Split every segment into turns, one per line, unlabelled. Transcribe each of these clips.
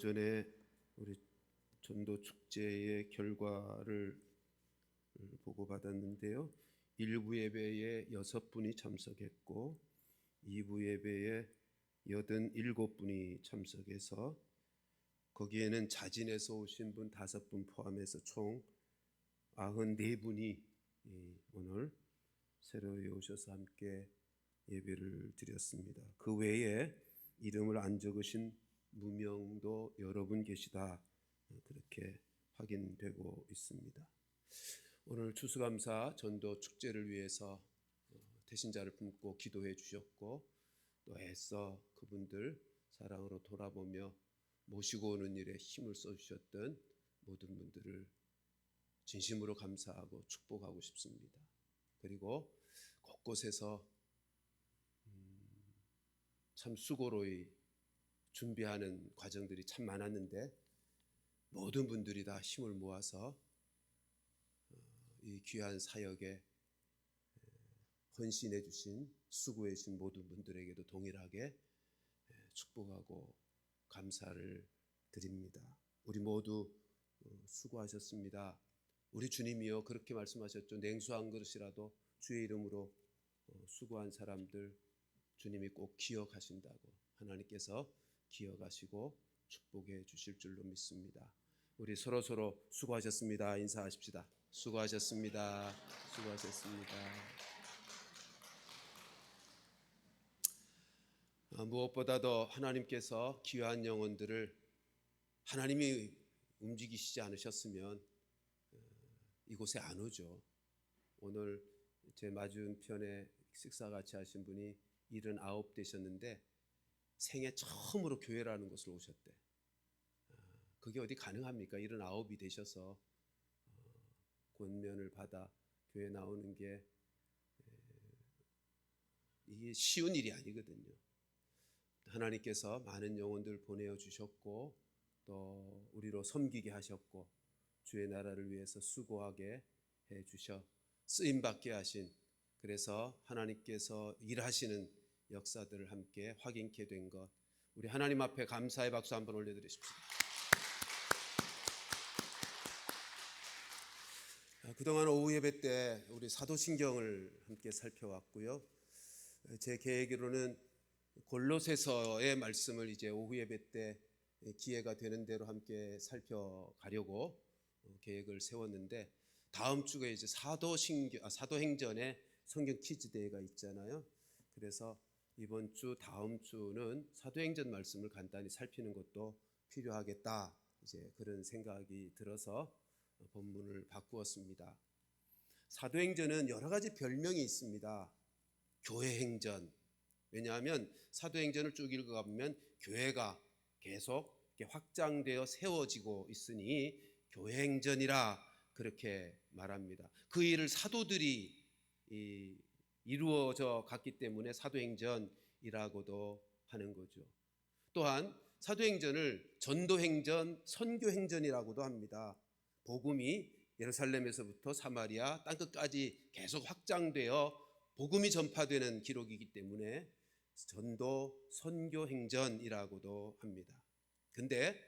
전에 우리 전도 축제의 결과를 보고받았는데요. 1부 예배에 6분이 참석했고 2부 예배에 87분이 참석해서 거기에는 자진해서 오신 분 5분 포함해서 총 94분이 오늘 새로이 오셔서 함께 예배를 드렸습니다. 그 외에 이름을 안 적으신 무명도 여러 분 계시다, 그렇게 확인되고 있습니다. 오늘 추수감사 전도 축제를 위해서 대신자를 품고 기도해 주셨고 또 애써 그분들 사랑으로 돌아보며 모시고 오는 일에 힘을 써주셨던 모든 분들을 진심으로 감사하고 축복하고 싶습니다. 그리고 곳곳에서 참 수고로이 준비하는 과정들이 참 많았는데 모든 분들이 다 힘을 모아서 이 귀한 사역에 헌신해 주신, 수고해 주신 모든 분들에게도 동일하게 축복하고 감사를 드립니다. 우리 모두 수고하셨습니다. 우리 주님이요 그렇게 말씀하셨죠. 냉수 한 그릇이라도 주의 이름으로 수고한 사람들 주님이 꼭 기억하신다고, 하나님께서 기억하시고 축복해 주실 줄로 믿습니다. 우리 서로 수고하셨습니다. 인사하십시다. 수고하셨습니다. 수고하셨습니다. 무엇보다도 하나님께서 귀한 영혼들을 하나님이 움직이시지 않으셨으면 이곳에 안 오죠. 오늘 제 맞은편에 식사 같이 하신 분이 79 되셨는데 생애 처음으로 교회라는 곳을 오셨대. 그게 어디 가능합니까? 79이 되셔서 권면을 받아 교회 나오는 게 이게 쉬운 일이 아니거든요. 하나님께서 많은 영혼들 보내어 주셨고 또 우리로 섬기게 하셨고 주의 나라를 위해서 수고하게 해 주셔 쓰임받게 하신, 그래서 하나님께서 일하시는 역사들을 함께 확인케 된 것, 우리 하나님 앞에 감사의 박수 한번 올려드리십시오. 그동안 오후 예배 때 우리 사도신경을 함께 살펴왔고요. 제 계획으로는 골로새서의 말씀을 이제 오후 예배 때 기회가 되는 대로 함께 살펴가려고 계획을 세웠는데, 다음 주에 이제 사도행전의 성경 퀴즈 대회가 있잖아요. 그래서 이번 주 다음 주는 사도행전 말씀을 간단히 살피는 것도 필요하겠다, 이제 그런 생각이 들어서 본문을 바꾸었습니다. 사도행전은 여러 가지 별명이 있습니다. 교회행전, 왜냐하면 사도행전을 쭉 읽어가보면 교회가 계속 확장되어 세워지고 있으니 교회행전이라 그렇게 말합니다. 그 일을 사도들이 이루어져 갔기 때문에 사도행전이라고도 하는 거죠. 또한 사도행전을 전도행전, 선교행전이라고도 합니다. 복음이 예루살렘에서부터 사마리아 땅끝까지 계속 확장되어 복음이 전파되는 기록이기 때문에 전도, 선교행전이라고도 합니다. 근데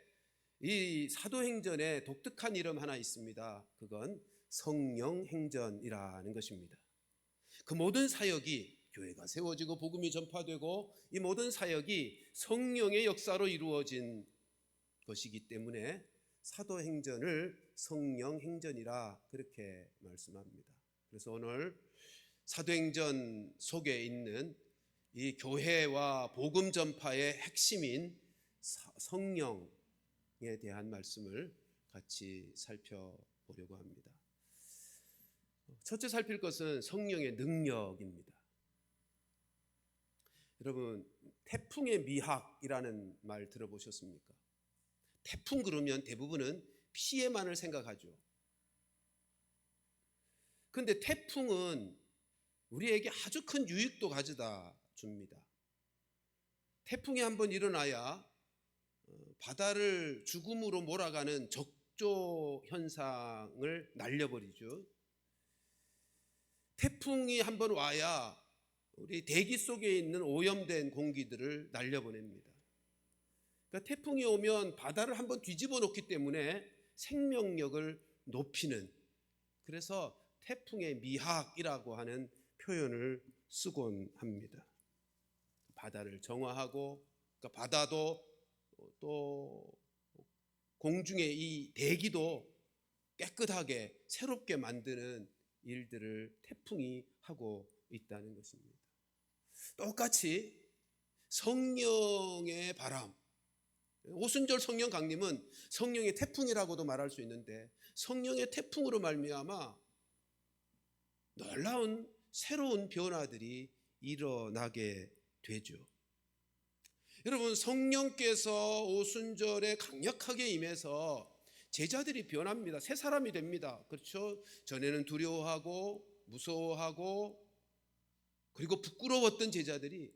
이 사도행전에 독특한 이름 하나 있습니다. 그건 성령행전이라는 것입니다. 그 모든 사역이, 교회가 세워지고 복음이 전파되고 이 모든 사역이 성령의 역사로 이루어진 것이기 때문에 사도행전을 성령행전이라 그렇게 말씀합니다. 그래서 오늘 사도행전 속에 있는 이 교회와 복음 전파의 핵심인 성령에 대한 말씀을 같이 살펴보려고 합니다. 첫째 살필 것은 성령의 능력입니다. 여러분, 태풍의 미학이라는 말 들어보셨습니까? 태풍 그러면 대부분은 피해만을 생각하죠. 그런데 태풍은 우리에게 아주 큰 유익도 가져다 줍니다. 태풍이 한번 일어나야 바다를 죽음으로 몰아가는 적조 현상을 날려버리죠. 태풍이 한번 와야 우리 대기 속에 있는 오염된 공기들을 날려보냅니다. 그러니까 태풍이 오면 바다를 한번 뒤집어 놓기 때문에 생명력을 높이는, 그래서 태풍의 미학이라고 하는 표현을 쓰곤 합니다. 바다를 정화하고, 그러니까 바다도 또 공중의 이 대기도 깨끗하게 새롭게 만드는 일들을 태풍이 하고 있다는 것입니다. 똑같이 성령의 바람, 오순절 성령 강림은 성령의 태풍이라고도 말할 수 있는데, 성령의 태풍으로 말미암아 놀라운 새로운 변화들이 일어나게 되죠. 여러분, 성령께서 오순절에 강력하게 임해서 제자들이 변합니다. 새 사람이 됩니다. 그렇죠? 전에는 두려워하고 무서워하고 그리고 부끄러웠던 제자들이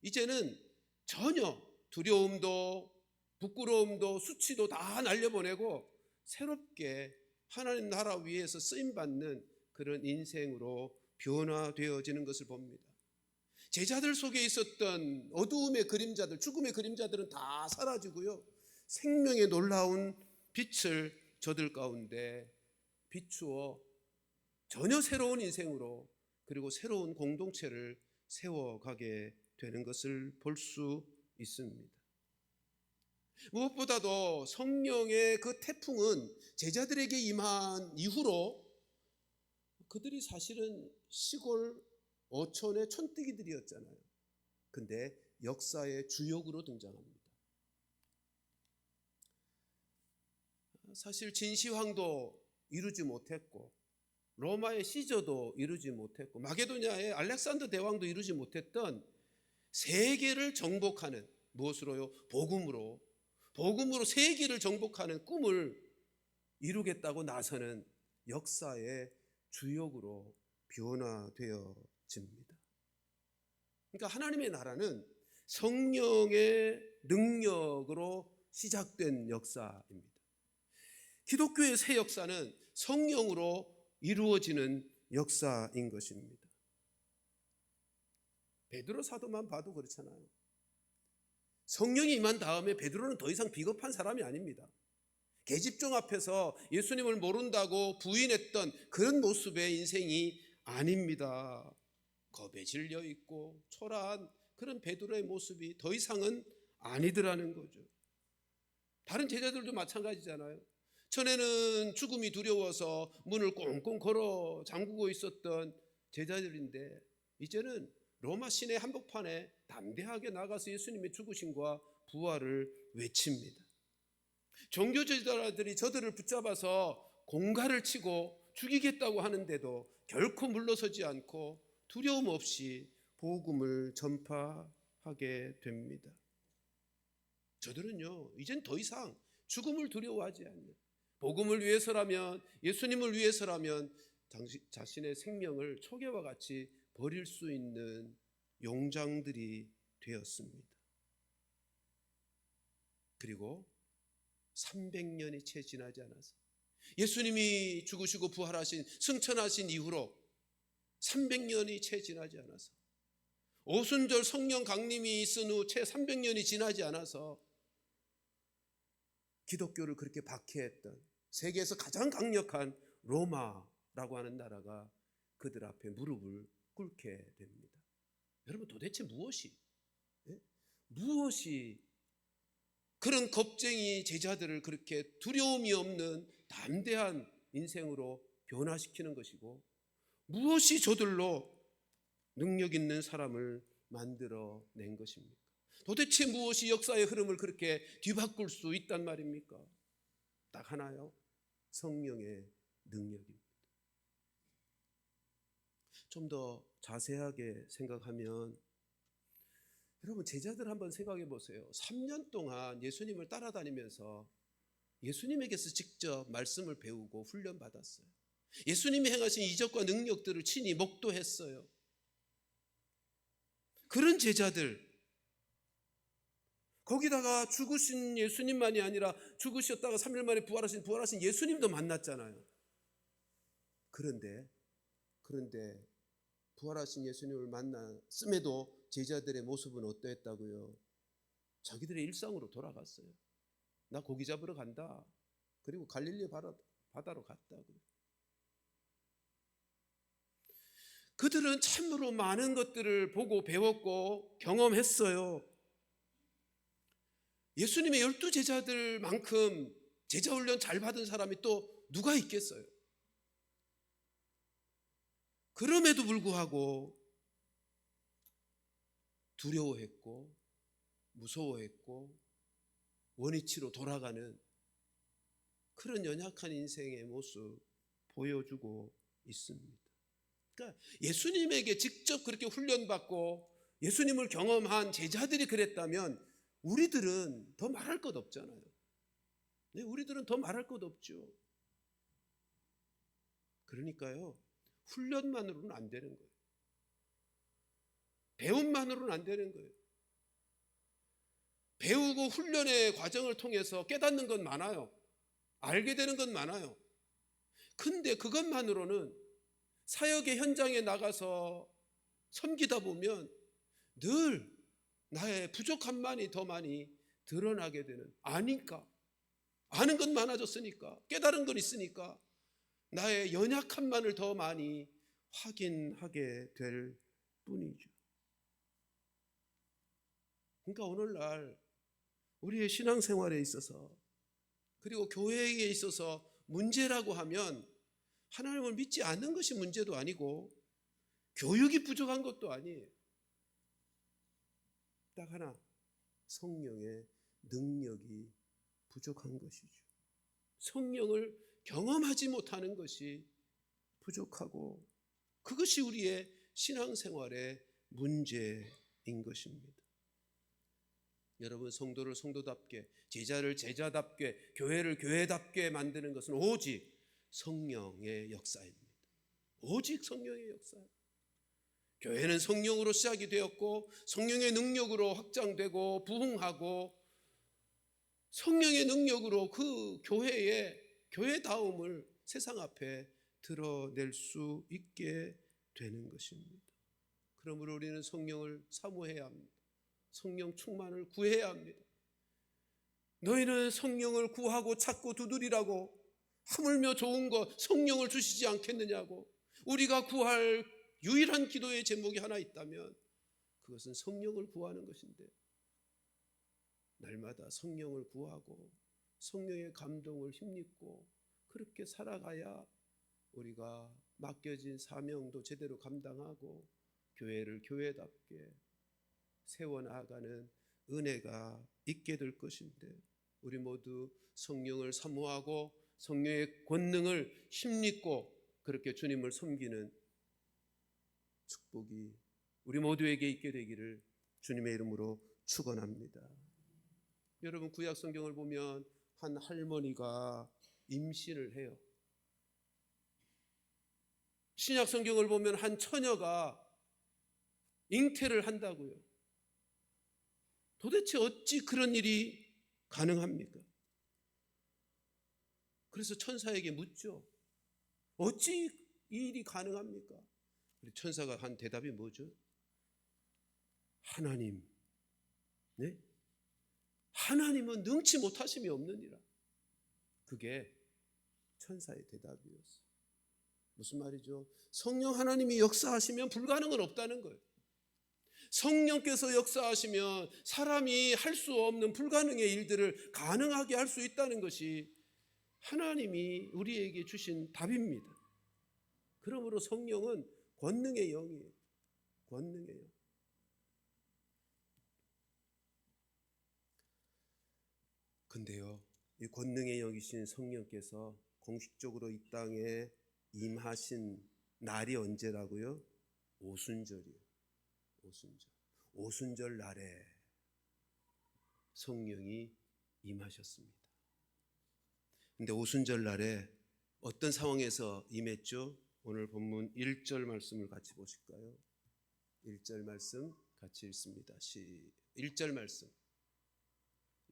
이제는 전혀 두려움도 부끄러움도 수치도 다 날려보내고 새롭게 하나님 나라 위에서 쓰임받는 그런 인생으로 변화되어지는 것을 봅니다. 제자들 속에 있었던 어두움의 그림자들, 죽음의 그림자들은 다 사라지고요, 생명의 놀라운 빛을 저들 가운데 비추어 전혀 새로운 인생으로, 그리고 새로운 공동체를 세워가게 되는 것을 볼 수 있습니다. 무엇보다도 성령의 그 태풍은 제자들에게 임한 이후로 그들이 사실은 시골 어촌의 촌뜨기들이었잖아요. 근데 역사의 주역으로 등장합니다. 사실 진시황도 이루지 못했고, 로마의 시저도 이루지 못했고, 마게도냐의 알렉산더 대왕도 이루지 못했던 세계를 정복하는, 무엇으로요? 복음으로 세계를 정복하는 꿈을 이루겠다고 나서는 역사의 주역으로 변화되어집니다. 그러니까 하나님의 나라는 성령의 능력으로 시작된 역사입니다. 기독교의 새 역사는 성령으로 이루어지는 역사인 것입니다. 베드로 사도만 봐도 그렇잖아요. 성령이 임한 다음에 베드로는 더 이상 비겁한 사람이 아닙니다. 계집종 앞에서 예수님을 모른다고 부인했던 그런 모습의 인생이 아닙니다. 겁에 질려 있고 초라한 그런 베드로의 모습이 더 이상은 아니더라는 거죠. 다른 제자들도 마찬가지잖아요. 전에는 죽음이 두려워서 문을 꽁꽁 걸어 잠그고 있었던 제자들인데, 이제는 로마 시내 한복판에 담대하게 나가서 예수님의 죽으심과 부활을 외칩니다. 종교제자들이 저들을 붙잡아서 공갈을 치고 죽이겠다고 하는데도 결코 물러서지 않고 두려움 없이 복음을 전파하게 됩니다. 저들은요, 이젠 더 이상 죽음을 두려워하지 않는, 복음을 위해서라면, 예수님을 위해서라면 자신의 생명을 초계와 같이 버릴 수 있는 용장들이 되었습니다. 그리고 300년이 채 지나지 않아서, 예수님이 죽으시고 부활하신, 승천하신 이후로 300년이 채 지나지 않아서, 오순절 성령 강림이 있은 후 채 300년이 지나지 않아서 기독교를 그렇게 박해했던 세계에서 가장 강력한 로마라고 하는 나라가 그들 앞에 무릎을 꿇게 됩니다. 여러분, 도대체 무엇이 그런 겁쟁이 제자들을 그렇게 두려움이 없는 담대한 인생으로 변화시키는 것이고, 무엇이 저들로 능력 있는 사람을 만들어낸 것입니까? 도대체 무엇이 역사의 흐름을 그렇게 뒤바꿀 수 있단 말입니까? 딱 하나요. 성령의 능력입니다. 좀 더 자세하게 생각하면, 여러분, 제자들 한번 생각해 보세요. 3년 동안 예수님을 따라다니면서 예수님에게서 직접 말씀을 배우고 훈련받았어요. 예수님이 행하신 이적과 능력들을 친히 목도했어요. 그런 제자들, 거기다가 죽으신 예수님만이 아니라 죽으셨다가 3일 만에 부활하신 예수님도 만났잖아요. 그런데 부활하신 예수님을 만났음에도 제자들의 모습은 어떠했다고요? 자기들의 일상으로 돌아갔어요. 나 고기 잡으러 간다. 그리고 갈릴리 바다로 갔다고. 그들은 참으로 많은 것들을 보고 배웠고 경험했어요. 예수님의 12제자들만큼 제자훈련 잘 받은 사람이 또 누가 있겠어요? 그럼에도 불구하고 두려워했고 무서워했고 원위치로 돌아가는 그런 연약한 인생의 모습 보여주고 있습니다. 그러니까 예수님에게 직접 그렇게 훈련받고 예수님을 경험한 제자들이 그랬다면 우리들은 더 말할 것 없잖아요. 네, 우리들은 더 말할 것 없죠. 그러니까요, 훈련만으로는 안 되는 거예요. 배움만으로는 안 되는 거예요. 배우고 훈련의 과정을 통해서 깨닫는 건 많아요. 알게 되는 건 많아요. 근데 그것만으로는 사역의 현장에 나가서 섬기다 보면 늘 나의 부족함만이 더 많이 드러나게 되는, 아니까, 아는 건 많아졌으니까, 깨달은 건 있으니까 나의 연약함만을 더 많이 확인하게 될 뿐이죠. 그러니까 오늘날 우리의 신앙생활에 있어서 그리고 교회에 있어서 문제라고 하면 하나님을 믿지 않는 것이 문제도 아니고 교육이 부족한 것도 아니에요. 딱 하나, 성령의 능력이 부족한 것이죠. 성령을 경험하지 못하는 것이 부족하고 그것이 우리의 신앙생활의 문제인 것입니다. 여러분, 성도를 성도답게, 제자를 제자답게, 교회를 교회답게 만드는 것은 오직 성령의 역사입니다. 오직 성령의 역사. 교회는 성령으로 시작이 되었고 성령의 능력으로 확장되고 부흥하고 성령의 능력으로 그 교회의 교회다움을 세상 앞에 드러낼 수 있게 되는 것입니다. 그러므로 우리는 성령을 사모해야 합니다. 성령 충만을 구해야 합니다. 너희는 성령을 구하고 찾고 두드리라고 하물며 좋은 것 성령을 주시지 않겠느냐고. 우리가 구할 유일한 기도의 제목이 하나 있다면 그것은 성령을 구하는 것인데, 날마다 성령을 구하고 성령의 감동을 힘입고 그렇게 살아가야 우리가 맡겨진 사명도 제대로 감당하고 교회를 교회답게 세워나가는 은혜가 있게 될 것인데, 우리 모두 성령을 사모하고 성령의 권능을 힘입고 그렇게 주님을 섬기는 축복이 우리 모두에게 있게 되기를 주님의 이름으로 축원합니다. 여러분, 구약 성경을 보면 한 할머니가 임신을 해요. 신약 성경을 보면 한 처녀가 잉태를 한다고요. 도대체 어찌 그런 일이 가능합니까? 그래서 천사에게 묻죠. 어찌 이 일이 가능합니까? 우리 천사가 한 대답이 뭐죠? 하나님, 네? 하나님은 능치 못하심이 없느니라. 그게 천사의 대답이었어요. 무슨 말이죠? 성령 하나님이 역사하시면 불가능은 없다는 거예요. 성령께서 역사하시면 사람이 할 수 없는 불가능의 일들을 가능하게 할 수 있다는 것이 하나님이 우리에게 주신 답입니다. 그러므로 성령은 권능의 영이에요. 권능의 영. 근데요, 이 권능의 영이신 성령께서 공식적으로 이 땅에 임하신 날이 언제라고요? 오순절이에요. 오순절. 오순절 날에 성령이 임하셨습니다. 근데 오순절 날에 어떤 상황에서 임했죠? 오늘 본문 1절 말씀을 같이 보실까요? 1절 말씀 같이 읽습니다. 1절 말씀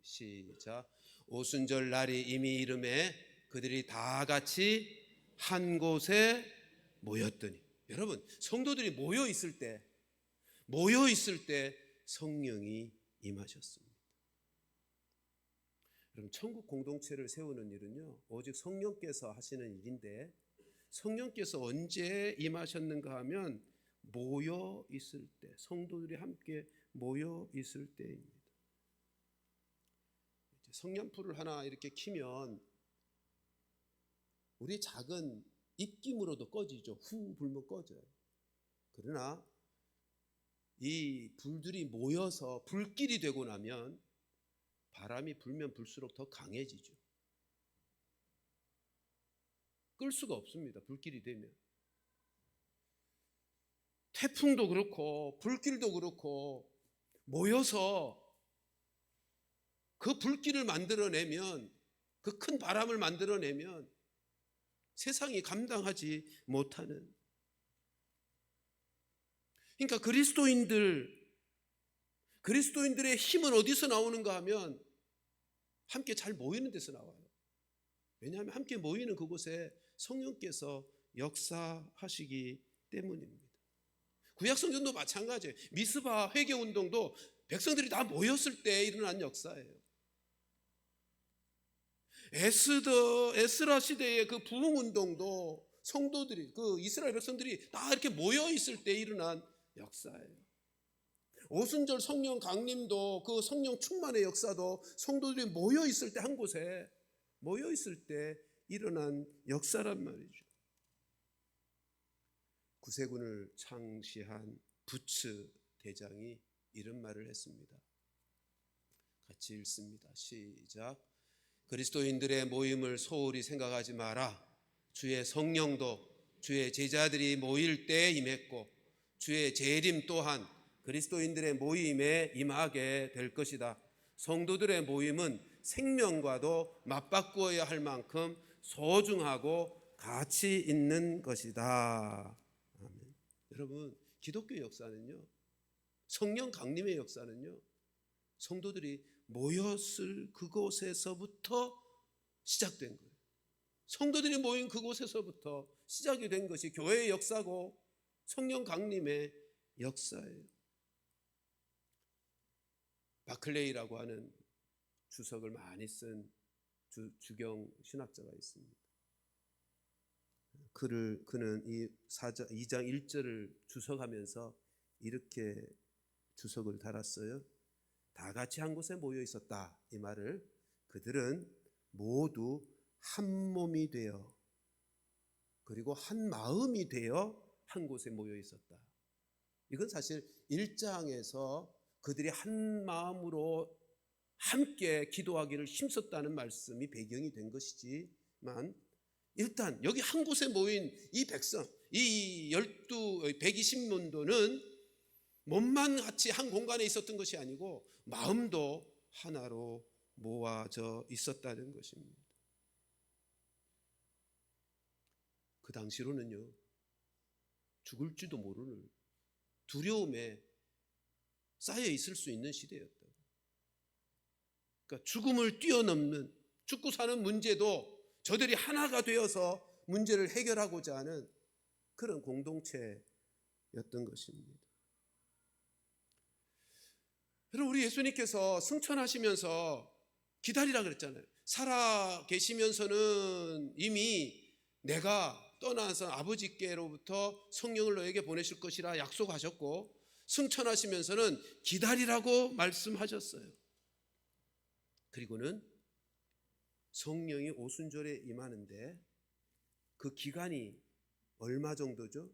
시작. 오순절 날이 이미 이름에 그들이 다 같이 한 곳에 모였더니. 여러분, 성도들이 모여 있을 때 성령이 임하셨습니다. 그럼 천국 공동체를 세우는 일은요, 오직 성령께서 하시는 일인데, 성령께서 언제 임하셨는가 하면 모여 있을 때, 성도들이 함께 모여 있을 때입니다. 성냥불을 하나 이렇게 켜면 우리 작은 입김으로도 꺼지죠. 후 불면 꺼져요. 그러나 이 불들이 모여서 불길이 되고 나면 바람이 불면 불수록 더 강해지죠. 끌 수가 없습니다. 불길이 되면. 태풍도 그렇고 불길도 그렇고 모여서 그 불길을 만들어내면, 그 큰 바람을 만들어내면 세상이 감당하지 못하는, 그러니까 그리스도인들의 힘은 어디서 나오는가 하면 함께 잘 모이는 데서 나와요. 왜냐하면 함께 모이는 그곳에 성령께서 역사하시기 때문입니다. 구약성경도 마찬가지예요. 미스바 회개운동도 백성들이 다 모였을 때 일어난 역사예요. 에스라 시대의 그 부흥운동도 성도들이, 그 이스라엘 백성들이 다 이렇게 모여 있을 때 일어난 역사예요. 오순절 성령 강림도, 그 성령 충만의 역사도 성도들이 모여 있을 때, 한 곳에 모여 있을 때 일어난 역사란 말이죠. 구세군을 창시한 부츠 대장이 이런 말을 했습니다. 같이 읽습니다. 시작. 그리스도인들의 모임을 소홀히 생각하지 마라. 주의 성령도 주의 제자들이 모일 때 임했고 주의 재림 또한 그리스도인들의 모임에 임하게 될 것이다. 성도들의 모임은 생명과도 맞바꾸어야 할 만큼 소중하고 가치 있는 것이다. 아멘. 여러분, 기독교의 역사는요, 성령 강림의 역사는요, 성도들이 모였을 그곳에서부터 시작된 거예요. 성도들이 모인 그곳에서부터 시작이 된 것이 교회의 역사고 성령 강림의 역사예요. 바클레이라고 하는 주석을 많이 쓴 주경 신학자가 있습니다. 그는 이 2장 1절을 주석하면서 이렇게 주석을 달았어요. 다 같이 한 곳에 모여 있었다. 이 말을, 그들은 모두 한 몸이 되어 그리고 한 마음이 되어 한 곳에 모여 있었다. 이건 사실 1장에서 그들이 한 마음으로 함께 기도하기를 힘썼다는 말씀이 배경이 된 것이지만, 일단 여기 한 곳에 모인 이 백성, 이 120문도는 몸만 같이 한 공간에 있었던 것이 아니고 마음도 하나로 모아져 있었다는 것입니다. 그 당시로는요, 죽을지도 모르는 두려움에 쌓여 있을 수 있는 시대였다. 그러니까 죽음을 뛰어넘는, 죽고 사는 문제도 저들이 하나가 되어서 문제를 해결하고자 하는 그런 공동체였던 것입니다. 여러분, 우리 예수님께서 승천하시면서 기다리라 그랬잖아요. 살아 계시면서는 이미 내가 떠나서 아버지께로부터 성령을 너에게 보내실 것이라 약속하셨고, 승천하시면서는 기다리라고 말씀하셨어요. 그리고는 성령이 오순절에 임하는데 그 기간이 얼마 정도죠?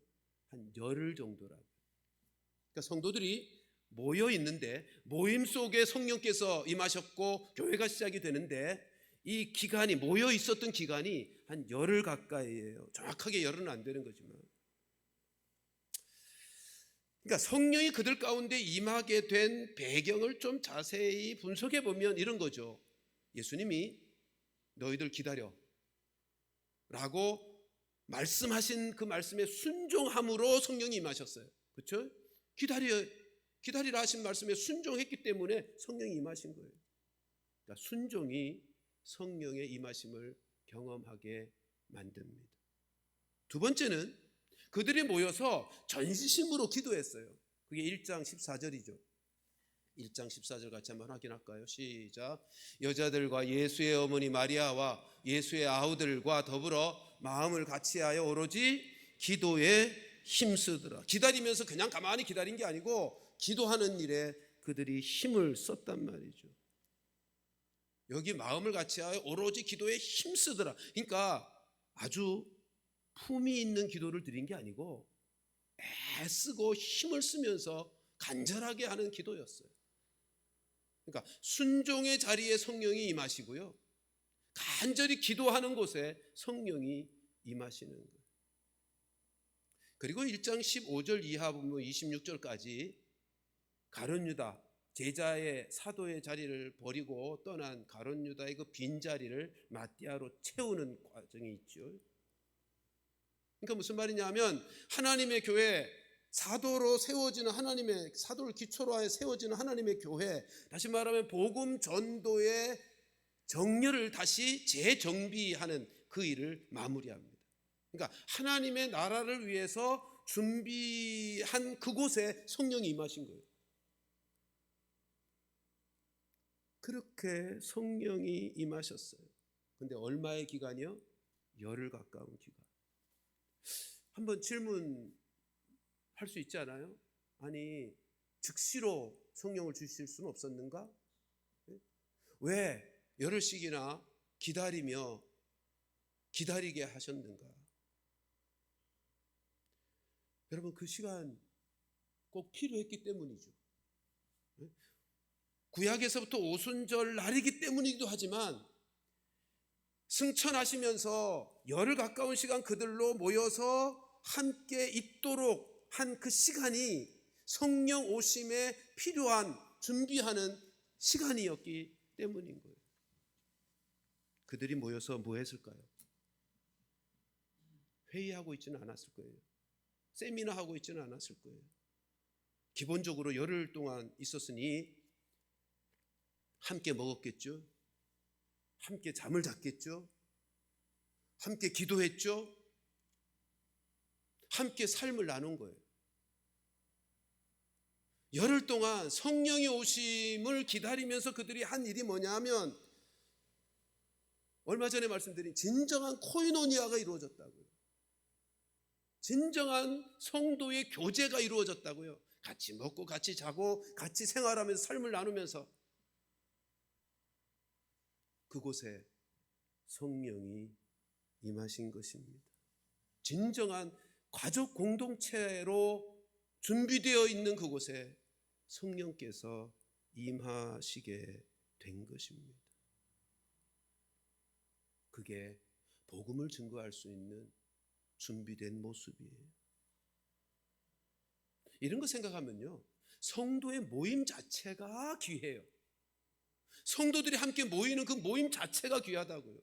한 열흘 정도라고. 그러니까 성도들이 모여 있는데, 모임 속에 성령께서 임하셨고 교회가 시작이 되는데, 이 기간이, 모여 있었던 기간이 한 열흘 가까이예요. 정확하게 열흘은 안 되는 거지만, 그러니까 성령이 그들 가운데 임하게 된 배경을 좀 자세히 분석해 보면 이런 거죠. 예수님이 너희들 기다려 라고 말씀하신 그 말씀에 순종함으로 성령이 임하셨어요. 그렇죠? 기다리라 하신 말씀에 순종했기 때문에 성령이 임하신 거예요. 그러니까 순종이 성령의 임하심을 경험하게 만듭니다. 두 번째는 그들이 모여서 전심으로 기도했어요. 그게 1장 14절이죠. 1장 14절 같이 한번 확인할까요? 시작. 여자들과 예수의 어머니 마리아와 예수의 아우들과 더불어 마음을 같이하여 오로지 기도에 힘쓰더라. 기다리면서 그냥 가만히 기다린 게 아니고 기도하는 일에 그들이 힘을 썼단 말이죠. 여기 마음을 같이하여 오로지 기도에 힘쓰더라. 그러니까 아주 품이 있는 기도를 드린 게 아니고 애쓰고 힘을 쓰면서 간절하게 하는 기도였어요. 그러니까 순종의 자리에 성령이 임하시고요, 간절히 기도하는 곳에 성령이 임하시는 거예요. 그리고 1장 15절 이하 보면 26절까지 가룟 유다, 제자의 사도의 자리를 버리고 떠난 가룟 유다의 그 빈자리를 마띠아로 채우는 과정이 있죠. 그러니까 무슨 말이냐면 하나님의 교회, 사도로 세워지는 하나님의, 사도를 기초로 하여 세워지는 하나님의 교회, 다시 말하면 복음 전도의 정렬을 다시 재정비하는 그 일을 마무리합니다. 그러니까 하나님의 나라를 위해서 준비한 그곳에 성령이 임하신 거예요. 그렇게 성령이 임하셨어요. 근데 얼마의 기간이요? 열흘 가까운 기간. 한번 질문할 수 있지 않아요? 아니, 즉시로 성령을 주실 수는 없었는가? 왜 열흘씩이나 기다리며 기다리게 하셨는가? 여러분, 그 시간 꼭 필요했기 때문이죠. 구약에서부터 오순절 날이기 때문이기도 하지만 승천하시면서 열흘 가까운 시간 그들로 모여서 함께 있도록 한 그 시간이 성령 오심에 필요한 준비하는 시간이었기 때문인 거예요. 그들이 모여서 뭐 했을까요? 회의하고 있지는 않았을 거예요. 세미나하고 있지는 않았을 거예요. 기본적으로 열흘 동안 있었으니 함께 먹었겠죠. 함께 잠을 잤겠죠. 함께 기도했죠. 함께 삶을 나눈 거예요. 열흘 동안 성령의 오심을 기다리면서 그들이 한 일이 뭐냐 하면 얼마 전에 말씀드린 진정한 코이노니아가 이루어졌다고요. 진정한 성도의 교제가 이루어졌다고요. 같이 먹고 같이 자고 같이 생활하면서 삶을 나누면서 그곳에 성령이 임하신 것입니다. 진정한 가족 공동체로 준비되어 있는 그곳에 성령께서 임하시게 된 것입니다. 그게 복음을 증거할 수 있는 준비된 모습이에요. 이런 거 생각하면요, 성도의 모임 자체가 귀해요. 성도들이 함께 모이는 그 모임 자체가 귀하다고요.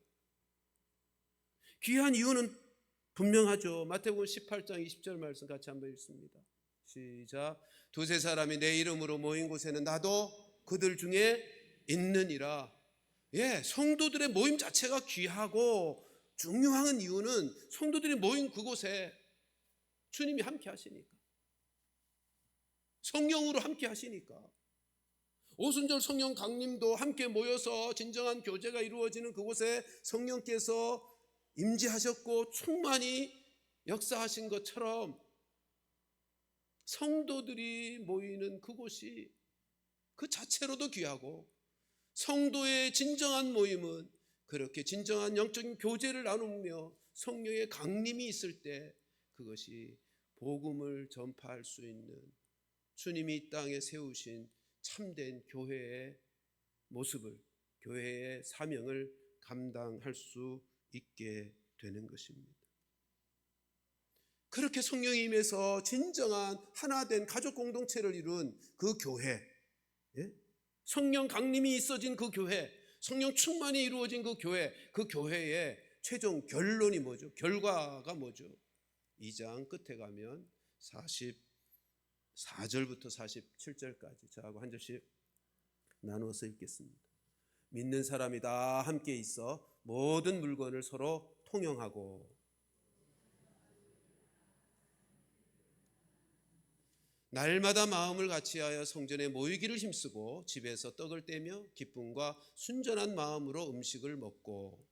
귀한 이유는 분명하죠. 마태복음 18장 20절 말씀 같이 한번 읽습니다. 시작. 두세 사람이 내 이름으로 모인 곳에는 나도 그들 중에 있느니라. 예, 성도들의 모임 자체가 귀하고 중요한 이유는 성도들이 모인 그곳에 주님이 함께 하시니까, 성령으로 함께 하시니까. 오순절 성령 강림도 함께 모여서 진정한 교제가 이루어지는 그곳에 성령께서 임재하셨고 충만히 역사하신 것처럼 성도들이 모이는 그곳이 그 자체로도 귀하고, 성도의 진정한 모임은 그렇게 진정한 영적인 교제를 나누며 성령의 강림이 있을 때 그것이 복음을 전파할 수 있는 주님이 이 땅에 세우신 참된 교회의 모습을, 교회의 사명을 감당할 수 있게 되는 것입니다. 그렇게 성령이 임해서 진정한 하나된 가족 공동체를 이룬 그 교회, 성령 강림이 있어진 그 교회, 성령 충만이 이루어진 그 교회, 그 교회의 최종 결론이 뭐죠? 결과가 뭐죠? 2장 끝에 가면 44절부터 47절까지 저하고 한 절씩 나누어서 읽겠습니다. 믿는 사람이 다 함께 있어 모든 물건을 서로 통용하고 날마다 마음을 같이하여 성전에 모이기를 힘쓰고 집에서 떡을 떼며 기쁨과 순전한 마음으로 음식을 먹고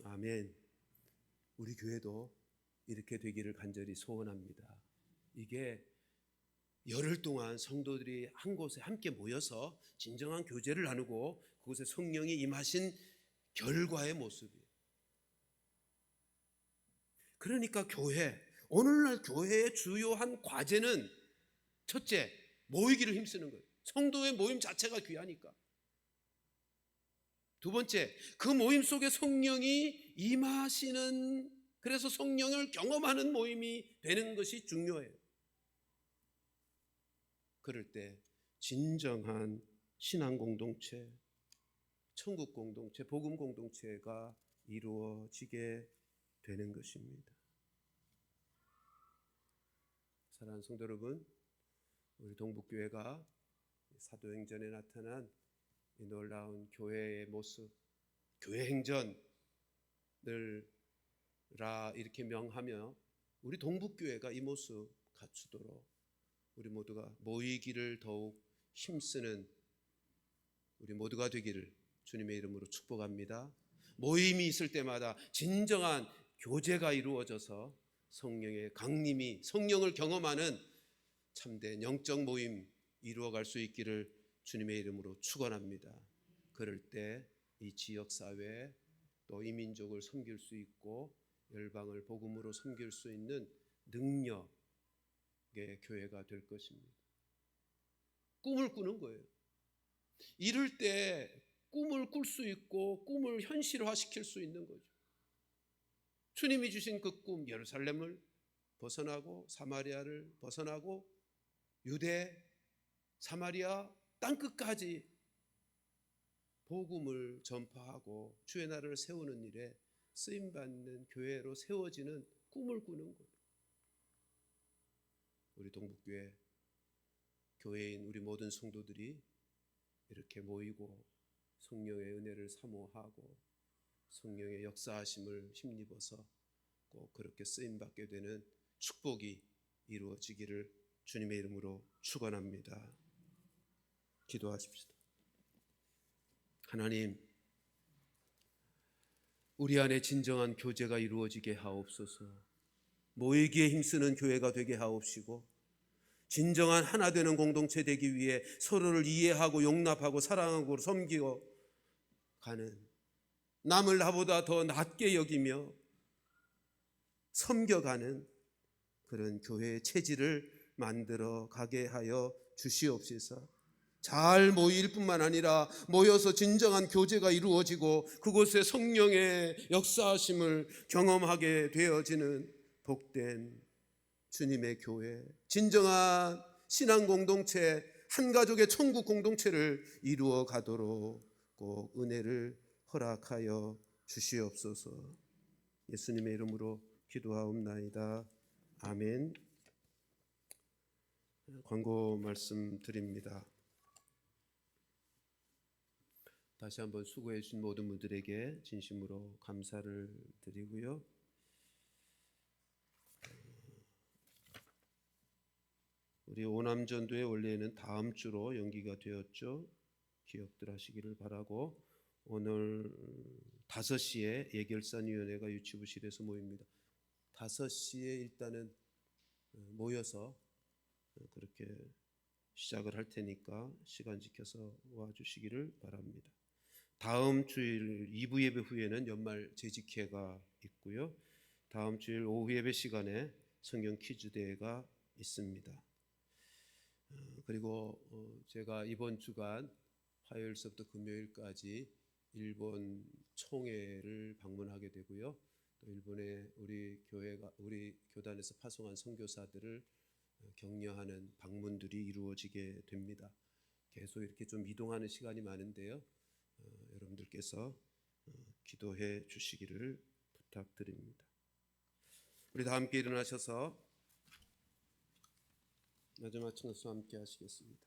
아멘. 우리 교회도 이렇게 되기를 간절히 소원합니다. 이게 열흘 동안 성도들이 한 곳에 함께 모여서 진정한 교제를 나누고 그곳에 성령이 임하신 결과의 모습이에요. 그러니까 오늘날 교회의 주요한 과제는 첫째, 모이기를 힘쓰는 거예요. 성도의 모임 자체가 귀하니까. 두 번째, 그 모임 속에 성령이 임하시는, 그래서 성령을 경험하는 모임이 되는 것이 중요해요. 그럴 때 진정한 신앙 공동체, 천국 공동체, 복음 공동체가 이루어지게 되는 것입니다. 사랑하는 성도 여러분, 우리 동북교회가 사도행전에 나타난 이 놀라운 교회의 모습, 교회 행전을 이렇게 명하며 우리 동북교회가 이 모습 갖추도록 우리 모두가 모이기를 더욱 힘쓰는 우리 모두가 되기를 주님의 이름으로 축복합니다. 모임이 있을 때마다 진정한 교제가 이루어져서 성령의 강림이, 성령을 경험하는 참된 영적 모임 이루어갈 수 있기를 주님의 이름으로 축원합니다. 그럴 때 이 지역사회 또 이 민족을 섬길 수 있고 열방을 복음으로 섬길 수 있는 능력의 교회가 될 것입니다. 꿈을 꾸는 거예요. 이럴 때 꿈을 꿀 수 있고 꿈을 현실화시킬 수 있는 거죠. 주님이 주신 그 꿈, 예루살렘을 벗어나고 사마리아를 벗어나고 유대, 사마리아 땅끝까지 복음을 전파하고 주의 나라를 세우는 일에 쓰임받는 교회로 세워지는 꿈을 꾸는 거예요. 우리 동북교회 교회인 우리 모든 성도들이 이렇게 모이고 성령의 은혜를 사모하고 성령의 역사하심을 힘입어서 꼭 그렇게 쓰임받게 되는 축복이 이루어지기를 주님의 이름으로 축원합니다. 기도하십시다. 하나님, 우리 안에 진정한 교제가 이루어지게 하옵소서. 모이기에 힘쓰는 교회가 되게 하옵시고 진정한 하나 되는 공동체 되기 위해 서로를 이해하고 용납하고 사랑하고 섬기고 가는, 남을 나보다 더 낮게 여기며 섬겨가는 그런 교회의 체질을 만들어 가게 하여 주시옵소서. 잘 모일 뿐만 아니라 모여서 진정한 교제가 이루어지고 그곳에 성령의 역사하심을 경험하게 되어지는 복된 주님의 교회, 진정한 신앙 공동체, 한 가족의 천국 공동체를 이루어 가도록 꼭 은혜를 허락하여 주시옵소서. 예수님의 이름으로 기도하옵나이다. 아멘. 광고 말씀드립니다. 다시 한번 수고해 주신 모든 분들에게 진심으로 감사를 드리고요. 우리 오남전도의 원래는 다음 주로 연기가 되었죠. 기억들 하시기를 바라고, 오늘 5시에 예결산위원회가 유치부실에서 모입니다. 5시에 일단은 모여서 그렇게 시작을 할 테니까 시간 지켜서 와주시기를 바랍니다. 다음 주일 2부 예배 후에는 연말 재직회가 있고요. 다음 주일 오후 예배 시간에 성경 퀴즈 대회가 있습니다. 그리고 제가 이번 주간 화요일서부터 금요일까지 일본 총회를 방문하게 되고요. 또 일본에 우리 교단에서 파송한 선교사들을 격려하는 방문들이 이루어지게 됩니다. 계속 이렇게 좀 이동하는 시간이 많은데요. 여러분들께서 기도해 주시기를 부탁드립니다. 우리 다 함께 일어나셔서 마지막 청소 함께 하시겠습니다.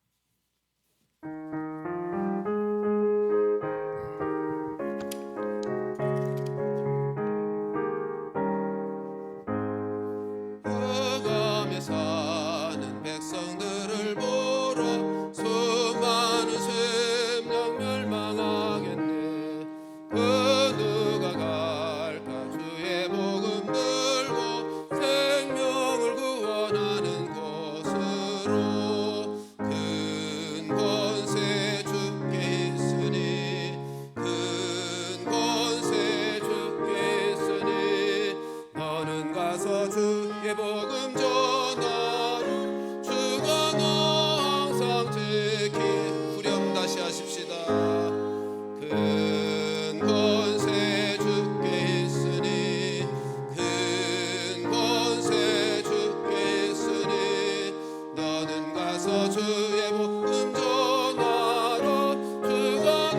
위해서 주의 복음 전하러 주가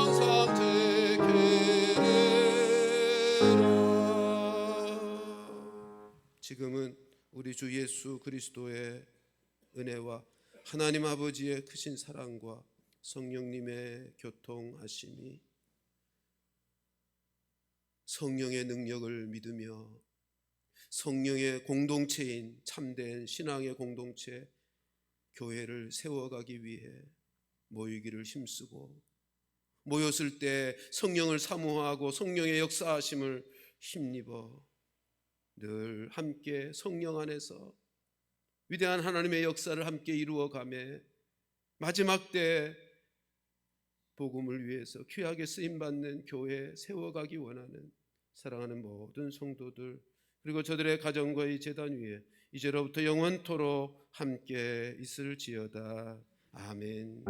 항상 지키리라. 지금은 우리 주 예수 그리스도의 은혜와 하나님 아버지의 크신 사랑과 성령님의 교통하심이, 성령의 능력을 믿으며 성령의 공동체인 참된 신앙의 공동체 교회를 세워가기 위해 모이기를 힘쓰고, 모였을 때 성령을 사모하고 성령의 역사하심을 힘입어 늘 함께 성령 안에서 위대한 하나님의 역사를 함께 이루어가며 마지막 때 복음을 위해서 귀하게 쓰임받는 교회 세워가기 원하는 사랑하는 모든 성도들, 그리고 저들의 가정과 이 제단 위에 이제로부터 영원토록 함께 있을지어다. 아멘.